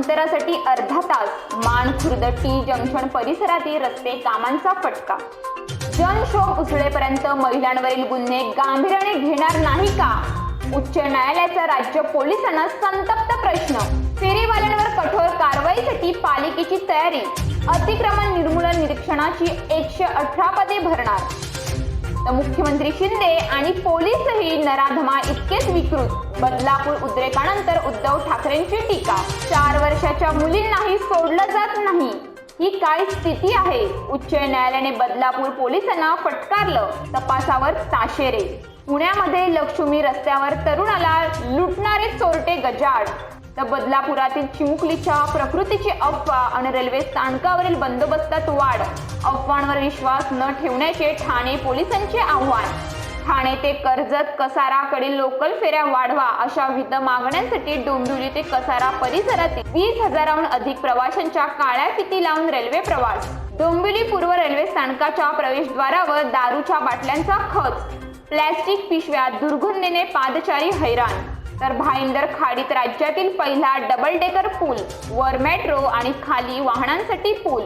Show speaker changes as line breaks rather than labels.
अंतरासाठी अर्धा तास मानखुर्द टी जंक्शन परिसरातील रस्ते कामांचा फटका। जनशोभ उसळेपर्यंत महिलांवरील गुन्हे गांभीर्याने घेणार नाही का? उच्च न्यायालयाचा राज्य पोलिसांना संतप्त प्रश्न। फेरीवाल्यांवर कठोर कारवाईसाठी पालिकेची तयारी। अतिक्रमण निर्मूलन निरीक्षणाची 118 पदे भरणार। तर मुख्यमंत्री शिंदे आणि पोलीसही नराधमा इतकेच विकृत। बदलापूर उद्रेकानंतर उद्धव ठाकरेंची टीका। 4 वर्षाच्या मुलींनाही सोडलं जात नाही, ही काय स्थिती आहे? उच्च न्यायालयाने बदलापूर पोलिसांना फटकारलं, तपासावर ताशेरे। पुण्यामध्ये लक्ष्मी रस्त्यावर तरुणाला लुटणारे चोरटे गजाआड। तर बदलापुरातील चिमुकलीच्या प्रकृतीची अफवा आणि रेल्वे स्थानकावरील बंदोबस्तात वाढ। अफवांवर विश्वास न ठेवण्याचे ठाणे पोलिसांचे आव्हान। ठाणे ते कर्जत कसाराकडील लोकल फेऱ्या वाढवा अशा विविध मागण्यांसाठी डोंबिवली ते कसारा परिसरातील 20,000हून अधिक प्रवाशांच्या काळ्या फिती लावून रेल्वे प्रवास। डोंबिवली पूर्व रेल्वे स्थानकाच्या प्रवेशद्वारावर दारूच्या बाटल्यांचा खच। प्लॅस्टिक पिशव्या दुर्गंधीने पादचारी हैराण। तर भाईंदर खाडीत राज्यातील पहिला डबल डेकर पूल, वर मेट्रो आणि खाली वाहनांसाठी पूल।